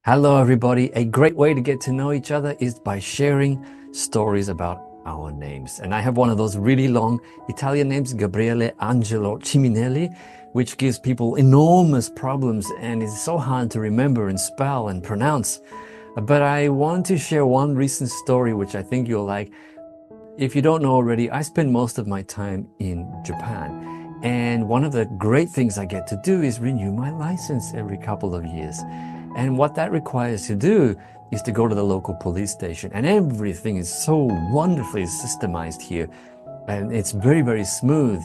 Hello, everybody. A great way to get to know each other is by sharing stories about our names. And I have one of those really long Italian names, Gabriele Angelo Ciminelli, which gives people enormous problems and is so hard to remember and spell and pronounce. But I want to share one recent story, which I think you'll like. If you don't know already, I spend most of my time in Japan. And one of the great things I get to do is renew my license every couple of years. And what that requires to do is to go to the local police station. And everything is so wonderfully systemized here. And it's very, very smooth.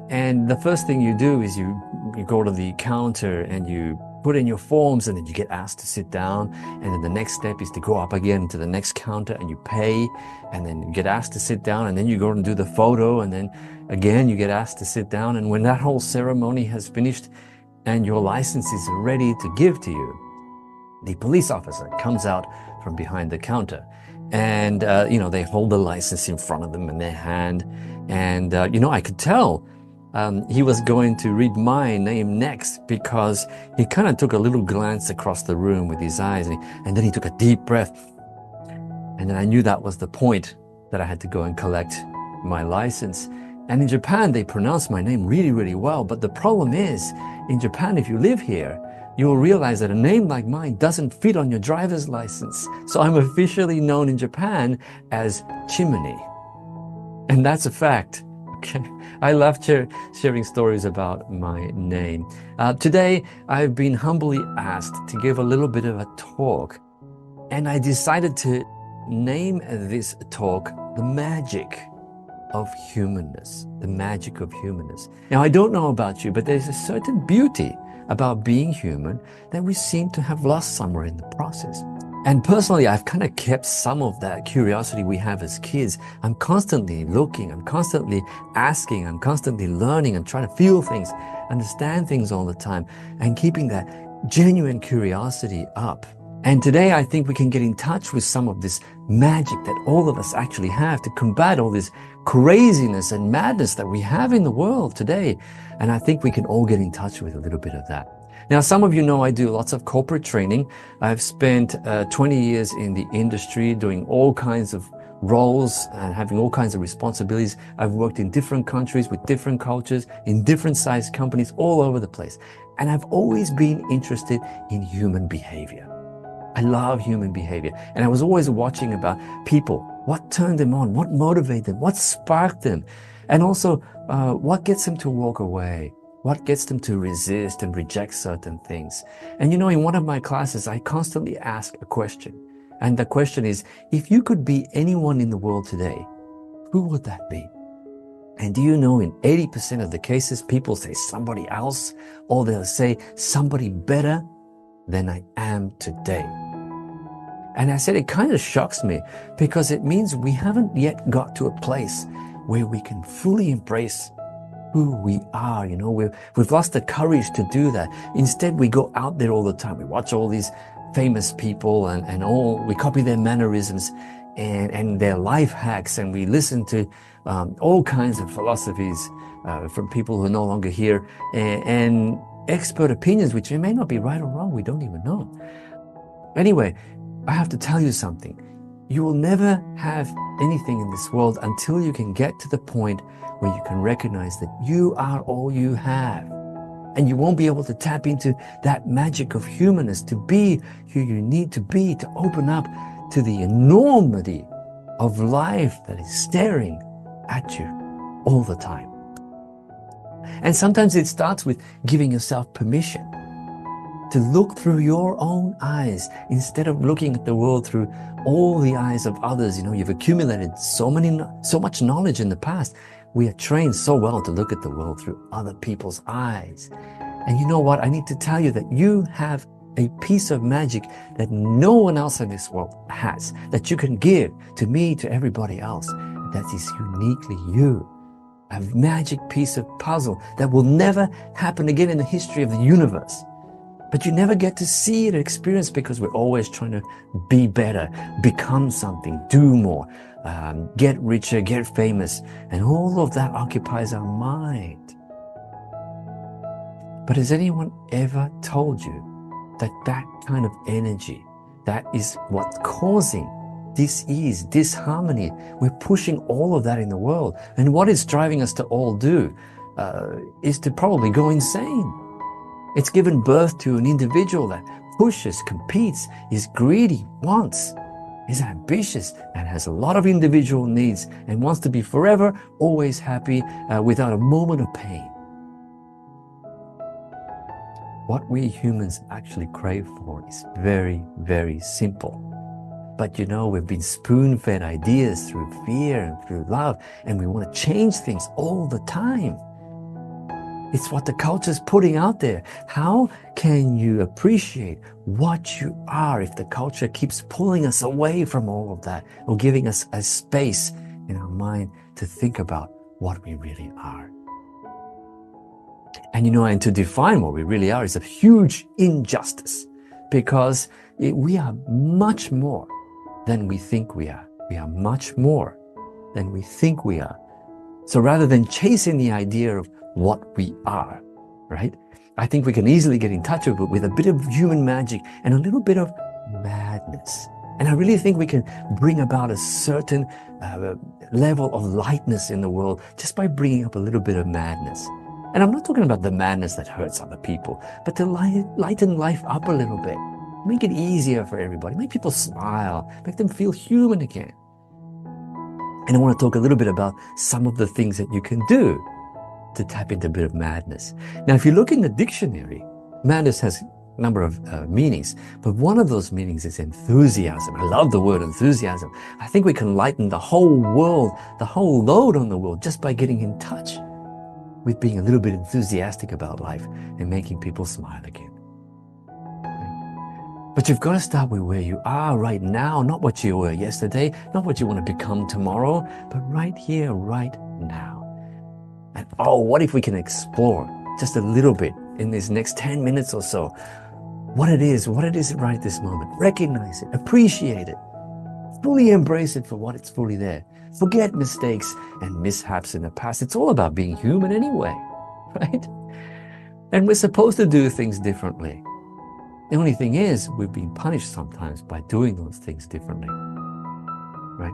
And the first thing you do is you go to the counter and you put in your forms, and then you get asked to sit down. And then the next step is to go up again to the next counter and you pay, and then you get asked to sit down, and then you go and do the photo, and then again you get asked to sit down. And when that whole ceremony has finished and your license is ready to give to you, the police officer comes out from behind the counter, and they hold the license in front of them in their hand. And I could tell he was going to read my name next, because he kind of took a little glance across the room with his eyes, and then he took a deep breath. And then I knew that was the point that I had to go and collect my license. And in Japan, they pronounce my name really, really well. But the problem is, in Japan, if you live here, you'll realize that a name like mine doesn't fit on your driver's license. So I'm officially known in Japan as Chimney. And that's a fact. Okay. I love sharing stories about my name. Today, I've been humbly asked to give a little bit of a talk. And I decided to name this talk The Magic of Humanness. The Magic of Humanness. Now, I don't know about you, but there's a certain beauty about being human that we seem to have lost somewhere in the process. And personally, I've kind of kept some of that curiosity we have as kids. I'm constantly looking, I'm constantly asking, I'm constantly learning, I'm trying to feel things, understand things all the time, and keeping that genuine curiosity up. And today, I think we can get in touch with some of this magic that all of us actually have to combat all this craziness and madness that we have in the world today. And I think we can all get in touch with a little bit of that. Now, some of you know I do lots of corporate training. I've spent 20 years in the industry doing all kinds of roles and having all kinds of responsibilities. I've worked in different countries with different cultures, in different sized companies all over the place. And I've always been interested in human behavior. I love human behavior. And I was always watching about people, what turned them on, what motivated them, what sparked them, and also what gets them to walk away, what gets them to resist and reject certain things. And in one of my classes, I constantly ask a question. And the question is, if you could be anyone in the world today, who would that be? And do you know, in 80% of the cases, people say somebody else, or they'll say somebody better than I am today. And I said, it kind of shocks me, because it means we haven't yet got to a place where we can fully embrace who we are. We've lost the courage to do that. Instead, we go out there all the time. We watch all these famous people and we copy their mannerisms and their life hacks, and we listen to all kinds of philosophies from people who are no longer here, and expert opinions, which may not be right or wrong. We don't even know. Anyway, I have to tell you something. You will never have anything in this world until you can get to the point where you can recognize that you are all you have. And you won't be able to tap into that magic of humanness, to be who you need to be, to open up to the enormity of life that is staring at you all the time. And sometimes it starts with giving yourself permission to look through your own eyes instead of looking at the world through all the eyes of others. You've accumulated so much knowledge in the past. We are trained so well to look at the world through other people's eyes. And you know what? I need to tell you that you have a piece of magic that no one else in this world has, that you can give to me, to everybody else. That is uniquely you. A magic piece of puzzle that will never happen again in the history of the universe. But you never get to see it or experience, because we're always trying to be better, become something, do more, get richer, get famous. And all of that occupies our mind. But has anyone ever told you that kind of energy, that is what's causing dis-ease, disharmony. We're pushing all of that in the world. And what it's driving us to all do is to probably go insane. It's given birth to an individual that pushes, competes, is greedy, wants, is ambitious, and has a lot of individual needs, and wants to be forever, always happy, without a moment of pain. What we humans actually crave for is very, very simple. But you know, we've been spoon-fed ideas through fear and through love, and we want to change things all the time. It's what the culture's putting out there. How can you appreciate what you are if the culture keeps pulling us away from all of that, or giving us a space in our mind to think about what we really are? And you know, and to define what we really are is a huge injustice, because we are much more than we think we are. We are much more than we think we are. So rather than chasing the idea of what we are, right? I think we can easily get in touch with a bit of human magic and a little bit of madness. And I really think we can bring about a certain level of lightness in the world just by bringing up a little bit of madness. And I'm not talking about the madness that hurts other people, but to lighten life up a little bit. Make it easier for everybody. Make people smile. Make them feel human again. And I want to talk a little bit about some of the things that you can do to tap into a bit of madness. Now, if you look in the dictionary, madness has a number of meanings, but one of those meanings is enthusiasm. I love the word enthusiasm. I think we can lighten the whole world, the whole load on the world, just by getting in touch with being a little bit enthusiastic about life and making people smile again. But you've got to start with where you are right now, not what you were yesterday, not what you want to become tomorrow, but right here, right now. And oh, what if we can explore just a little bit in these next 10 minutes or so, what it is right this moment. Recognize it, appreciate it, fully embrace it for what it's fully there. Forget mistakes and mishaps in the past. It's all about being human anyway, right? And we're supposed to do things differently. The only thing is, we've been punished sometimes by doing those things differently, right?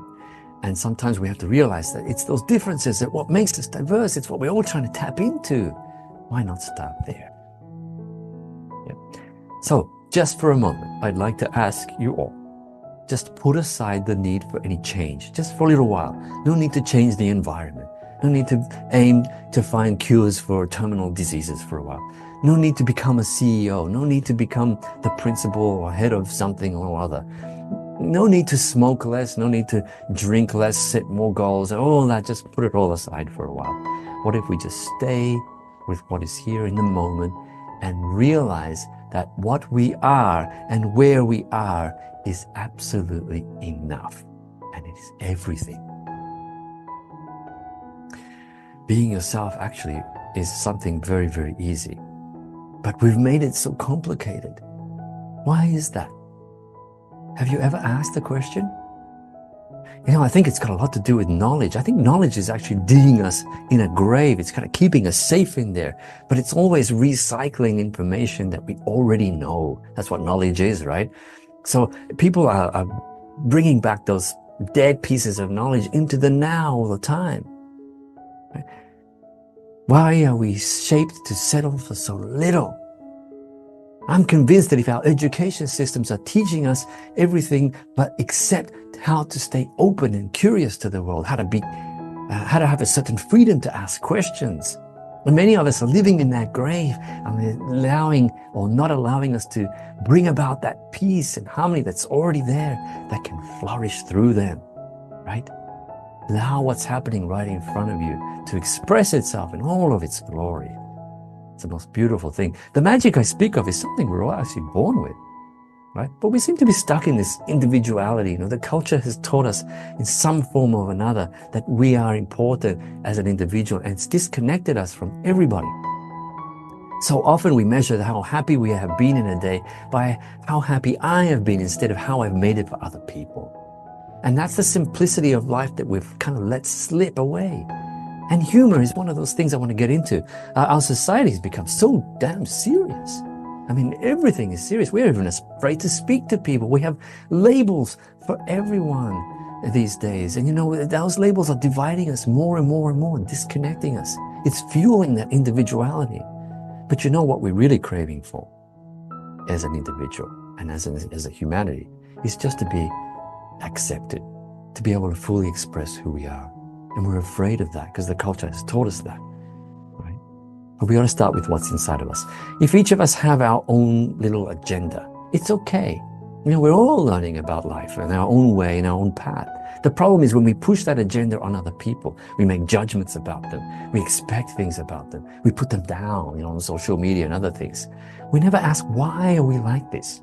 And sometimes we have to realize that it's those differences that what makes us diverse. It's what we're all trying to tap into. Why not start there? Yep. So just for a moment, I'd like to ask you all, just put aside the need for any change, just for a little while. No need to change the environment. No need to aim to find cures for terminal diseases for a while. No need to become a CEO. No need to become the principal or head of something or other. No need to smoke less. No need to drink less, set more goals, and all that. Just put it all aside for a while. What if we just stay with what is here in the moment and realize that what we are and where we are is absolutely enough, and it is everything. Being yourself actually is something very, very easy, but we've made it so complicated. Why is that? Have you ever asked the question? You know, I think it's got a lot to do with knowledge. I think knowledge is actually digging us in a grave. It's kind of keeping us safe in there, but it's always recycling information that we already know. That's what knowledge is, right? So people are bringing back those dead pieces of knowledge into the now all the time. Right? Why are we shaped to settle for so little? I'm convinced that if our education systems are teaching us everything but except how to stay open and curious to the world, how to have a certain freedom to ask questions, and many of us are living in that grave and allowing or not allowing us to bring about that peace and harmony that's already there that can flourish through them, right? Allow what's happening right in front of you to express itself in all of its glory. It's the most beautiful thing. The magic I speak of is something we're all actually born with, right? But we seem to be stuck in this individuality. You know, the culture has taught us in some form or another that we are important as an individual, and it's disconnected us from everybody. So often we measure how happy we have been in a day by how happy I have been instead of how I've made it for other people. And that's the simplicity of life that we've kind of let slip away. And humor is one of those things I want to get into. Our society has become so damn serious. I mean, everything is serious. We're even afraid to speak to people. We have labels for everyone these days. And you know, those labels are dividing us more and more and more, and disconnecting us. It's fueling that individuality. But you know what we're really craving for as an individual and as a humanity is just to be accepted, to be able to fully express who we are. And we're afraid of that because the culture has taught us that. But we got to start with what's inside of us. If each of us have our own little agenda, it's okay. You know, we're all learning about life in our own way, in our own path. The problem is when we push that agenda on other people, we make judgments about them. We expect things about them. We put them down, you know, on social media and other things. We never ask, why are we like this?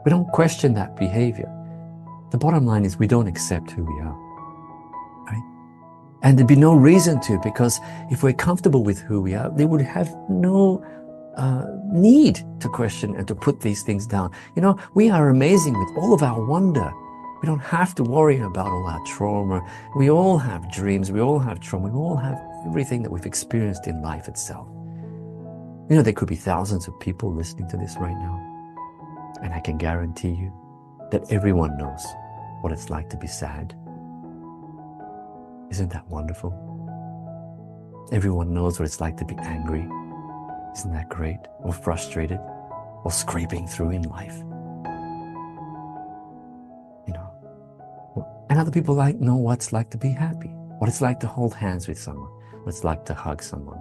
We don't question that behavior. The bottom line is we don't accept who we are. And there'd be no reason to, because if we're comfortable with who we are, they would have no need to question and to put these things down. You know, we are amazing with all of our wonder. We don't have to worry about all our trauma. We all have dreams. We all have trauma. We all have everything that we've experienced in life itself. You know, there could be thousands of people listening to this right now. And I can guarantee you that everyone knows what it's like to be sad. Isn't that wonderful? Everyone knows what it's like to be angry. Isn't that great? Or frustrated, or scraping through in life. You know, and other people know what it's like to be happy, what it's like to hold hands with someone, what it's like to hug someone.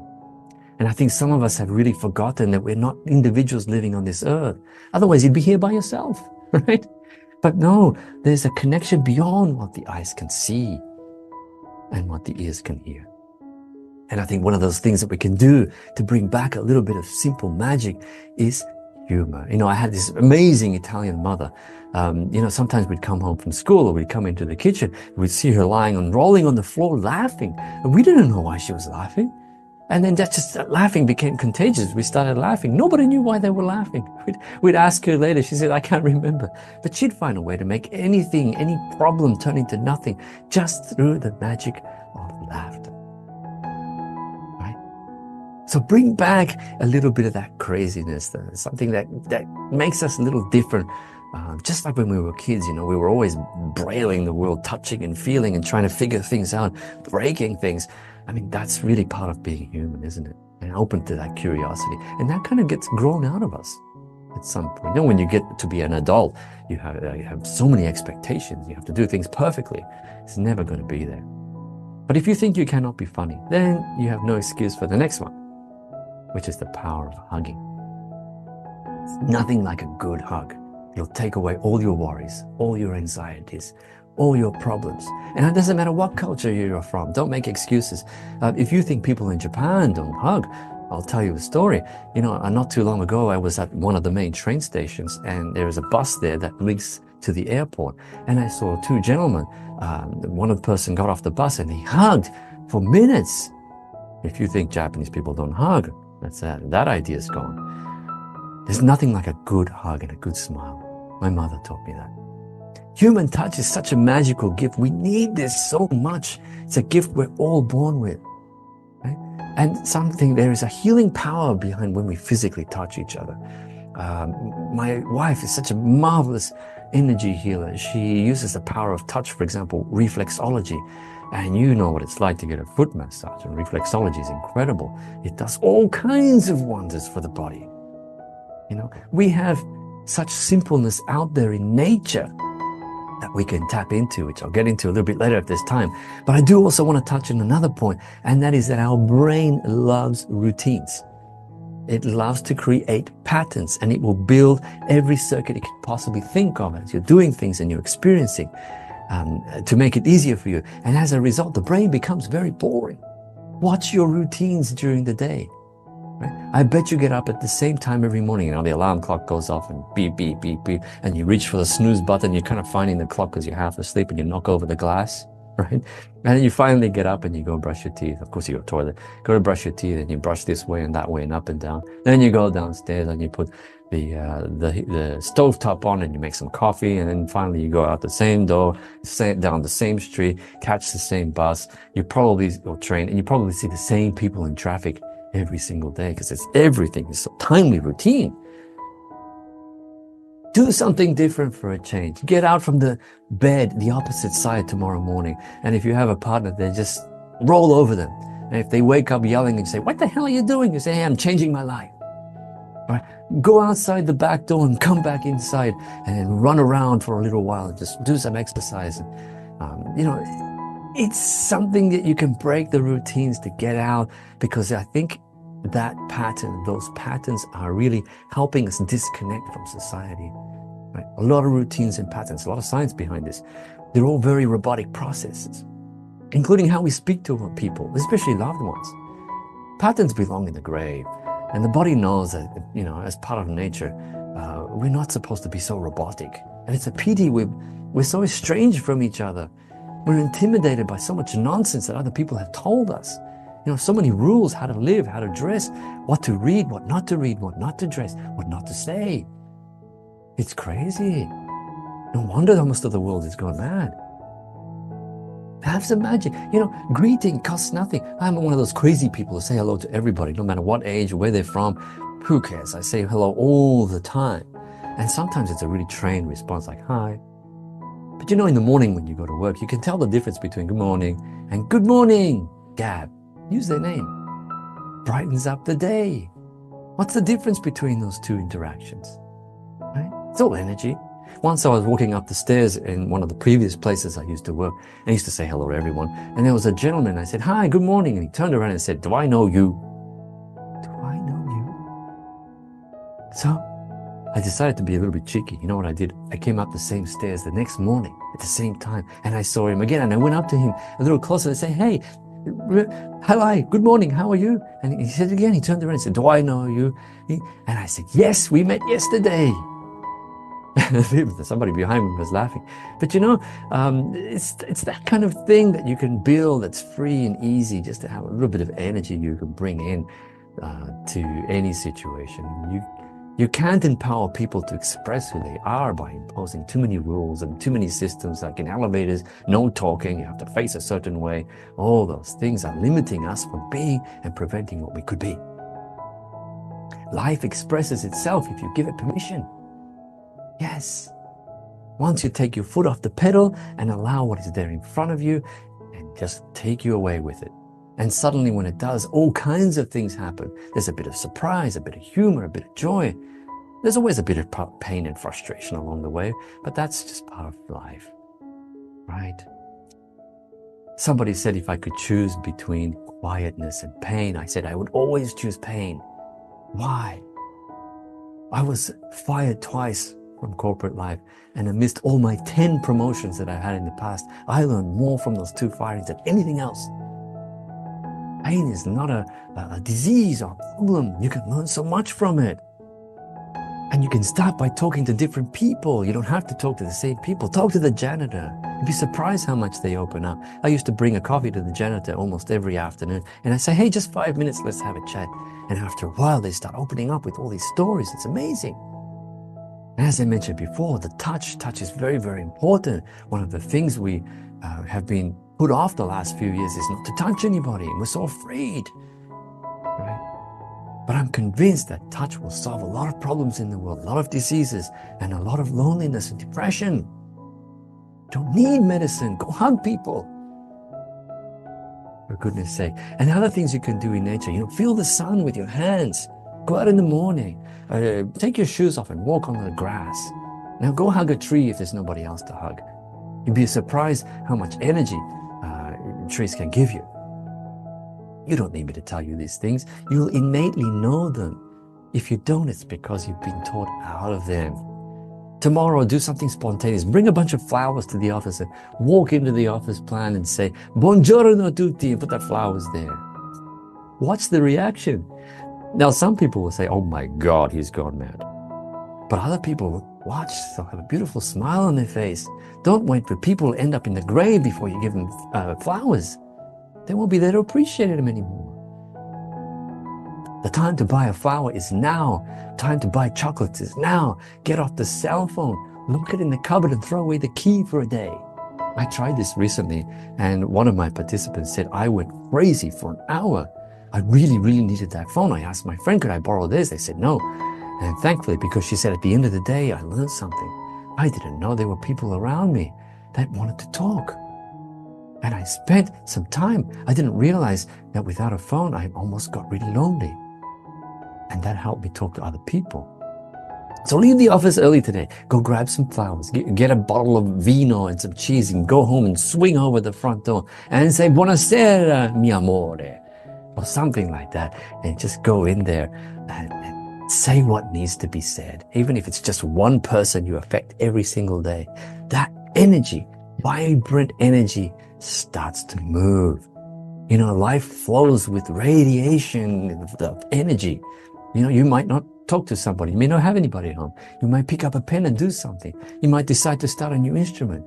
And I think some of us have really forgotten that we're not individuals living on this earth. Otherwise, you'd be here by yourself, right? But no, there's a connection beyond what the eyes can see and what the ears can hear. And I think one of those things that we can do to bring back a little bit of simple magic is humor. You know, I had this amazing Italian mother. You know, sometimes we'd come home from school or we'd come into the kitchen, we'd see her rolling on the floor laughing. And we didn't know why she was laughing. And then that laughing became contagious. We started laughing. Nobody knew why they were laughing. We'd ask her later. She said, I can't remember. But she'd find a way to make anything, any problem turn into nothing just through the magic of laughter. Right? So bring back a little bit of that craziness, something that makes us a little different. Just like when we were kids, you know, we were always brailing the world, touching and feeling and trying to figure things out, breaking things. I mean, that's really part of being human, isn't it? And open to that curiosity. And that kind of gets grown out of us at some point. You know, when you get to be an adult, you have so many expectations. You have to do things perfectly. It's never going to be there. But if you think you cannot be funny, then you have no excuse for the next one, which is the power of hugging. It's nothing like a good hug. It'll take away all your worries, all your anxieties, all your problems. And it doesn't matter what culture you're from. Don't make excuses. If you think people in Japan don't hug, I'll tell you a story. You know, not too long ago, I was at one of the main train stations and there is a bus there that links to the airport. And I saw two gentlemen. One of the person got off the bus and he hugged for minutes. If you think Japanese people don't hug, that idea is gone. There's nothing like a good hug and a good smile. My mother taught me that. Human touch is such a magical gift. We need this so much. It's a gift we're all born with. Right? And there is a healing power behind when we physically touch each other. My wife is such a marvelous energy healer. She uses the power of touch, for example, reflexology. And you know what it's like to get a foot massage, and reflexology is incredible. It does all kinds of wonders for the body. You know, we have such simpleness out there in nature that we can tap into, which I'll get into a little bit later if there's time. But I do also want to touch on another point, and that is that our brain loves routines. It loves to create patterns, and it will build every circuit it could possibly think of as you're doing things and you're experiencing to make it easier for you. And as a result, the brain becomes very boring. Watch your routines during the day. Right? I bet you get up at the same time every morning. You know, the alarm clock goes off and beep, beep, beep, beep, and you reach for the snooze button. You're kind of finding the clock because you're half asleep and you knock over the glass, right? And then you finally get up and you go brush your teeth. Of course, you go to the toilet, go to brush your teeth, and you brush this way and that way and up and down. Then you go downstairs and you put the stovetop on and you make some coffee, and then finally you go out the same door, down the same street, catch the same bus. Or train, and you probably see the same people in traffic every single day because everything is so timely routine. Do something different for a change. Get out from the bed, the opposite side tomorrow morning. And if you have a partner, they just roll over them. And if they wake up yelling and say, what the hell are you doing? You say, hey, I'm changing my life. All right? Go outside the back door and come back inside and then run around for a little while and just do some exercise. It's something that you can break the routines to get out, because I think that pattern, those patterns are really helping us disconnect from society. Right? A lot of routines and patterns, a lot of science behind this. They're all very robotic processes, including how we speak to people, especially loved ones. Patterns belong in the grave, and the body knows that, as part of nature, we're not supposed to be so robotic. And it's a pity we're so estranged from each other. We're intimidated by so much nonsense that other people have told us. So many rules, how to live, how to dress, what to read, what not to read, what not to dress, what not to say. It's crazy. No wonder that most of the world is gone mad. Have some magic. Greeting costs nothing. I'm one of those crazy people who say hello to everybody, no matter what age, where they're from. Who cares? I say hello all the time. And sometimes it's a really trained response like, hi. But in the morning when you go to work, you can tell the difference between good morning and good morning, Gab. Use their name. Brightens up the day. What's the difference between those two interactions? Right? It's all energy. Once I was walking up the stairs in one of the previous places I used to work. I used to say hello to everyone. And there was a gentleman. I said, hi, good morning. And he turned around and said, do I know you? Do I know you? So I decided to be a little bit cheeky. You know what I did? I came up the same stairs the next morning at the same time. And I saw him again. And I went up to him a little closer and said, hey, hi, good morning, how are you? And he said it again. He turned around and said, do I know you? And I said, yes, we met yesterday. Somebody behind me was laughing. But it's that kind of thing that you can build that's free and easy, just to have a little bit of energy you can bring in to any situation. You can't empower people to express who they are by imposing too many rules and too many systems, like in elevators, no talking, you have to face a certain way. All those things are limiting us from being and preventing what we could be. Life expresses itself if you give it permission. Yes. Once you take your foot off the pedal and allow what is there in front of you and just take you away with it. And suddenly when it does, all kinds of things happen. There's a bit of surprise, a bit of humor, a bit of joy. There's always a bit of pain and frustration along the way, but that's just part of life, right? Somebody said if I could choose between quietness and pain, I said I would always choose pain. Why? I was fired twice from corporate life, and amidst all my 10 promotions that I had in the past, I learned more from those 2 firings than anything else. Pain is not a disease or a problem. You can learn so much from it. And you can start by talking to different people. You don't have to talk to the same people. Talk to the janitor. You'd be surprised how much they open up. I used to bring a coffee to the janitor almost every afternoon. And I say, hey, just 5 minutes, let's have a chat. And after a while, they start opening up with all these stories. It's amazing. And as I mentioned before, the touch is very, very important. One of the things we have been put off the last few years is not to touch anybody. We're so afraid, right? But I'm convinced that touch will solve a lot of problems in the world, a lot of diseases, and a lot of loneliness and depression. Don't need medicine. Go hug people, for goodness sake. And other things you can do in nature, feel the sun with your hands. Go out in the morning. Take your shoes off and walk on the grass. Now go hug a tree if there's nobody else to hug. You'd be surprised how much energy trees can give you. You don't need me to tell you these things. You'll innately know them. If you don't, it's because you've been taught out of them. Tomorrow, do something spontaneous. Bring a bunch of flowers to the office and walk into the office plan and say, buongiorno tutti, and put that flowers there. Watch the reaction. Now, some people will say, oh my God, he's gone mad. But other people will watch, they'll have a beautiful smile on their face. Don't wait for people to end up in the grave before you give them flowers. They won't be there to appreciate them anymore. The time to buy a flower is now. Time to buy chocolates is now. Get off the cell phone. Look it in the cupboard and throw away the key for a day. I tried this recently, and one of my participants said I went crazy for an hour. I really, really needed that phone. I asked my friend, could I borrow this? They said no. And thankfully, because she said at the end of the day, I learned something. I didn't know there were people around me that wanted to talk. And I spent some time. I didn't realize that without a phone, I almost got really lonely. And that helped me talk to other people. So leave the office early today. Go grab some flowers, get a bottle of vino and some cheese, and go home and swing over the front door and say, "Buonasera, mi amore," or something like that. And just go in there and say what needs to be said. Even if it's just one person you affect every single day, that energy, vibrant energy, starts to move. You know, life flows with radiation of energy. You know, you might not talk to somebody. You may not have anybody at home. You might pick up a pen and do something. You might decide to start a new instrument.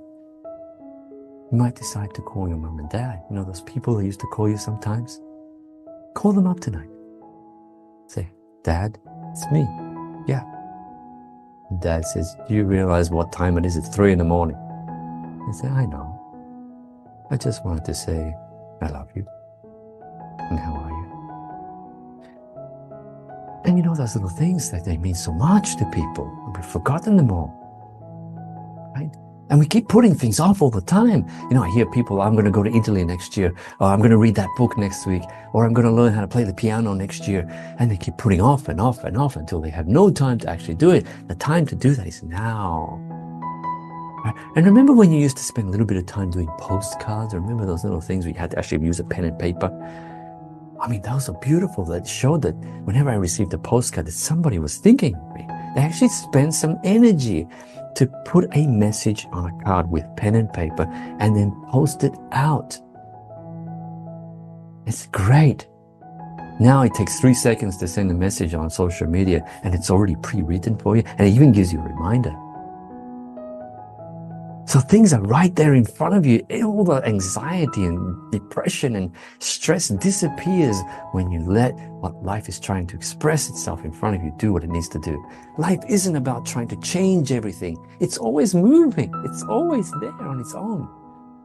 You might decide to call your mom and dad. You know, those people who used to call you sometimes? Call them up tonight. Say, "Dad, it's me." "Yeah." Dad says, "Do you realize what time it is? It's 3 in the morning." You say, "I know. I just wanted to say, I love you. And how are you?" And you know, those little things that they mean so much to people. We've forgotten them all, right? And we keep putting things off all the time. You know, I hear people, "I'm going to go to Italy next year," or "I'm going to read that book next week," or "I'm going to learn how to play the piano next year." And they keep putting off and off and off until they have no time to actually do it. The time to do that is now. Right? And remember when you used to spend a little bit of time doing postcards? Remember those little things where you had to actually use a pen and paper? I mean, those are beautiful. That showed that whenever I received a postcard, that somebody was thinking of me. They actually spent some energy to put a message on a card with pen and paper and then post it out. It's great. Now it takes 3 seconds to send a message on social media, and it's already pre-written for you, and it even gives you a reminder. So things are right there in front of you. All the anxiety and depression and stress disappears when you let what life is trying to express itself in front of you do what it needs to do. Life isn't about trying to change everything. It's always moving. It's always there on its own.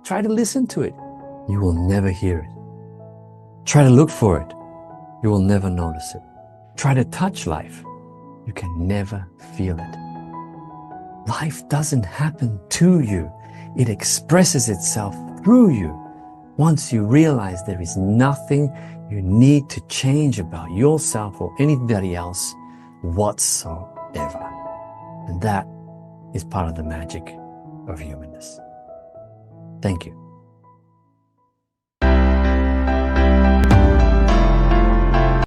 Try to listen to it. You will never hear it. Try to look for it. You will never notice it. Try to touch life. You can never feel it. Life doesn't happen to you. It expresses itself through you. Once you realize there is nothing you need to change about yourself or anybody else whatsoever. And that is part of the magic of humanness. Thank you.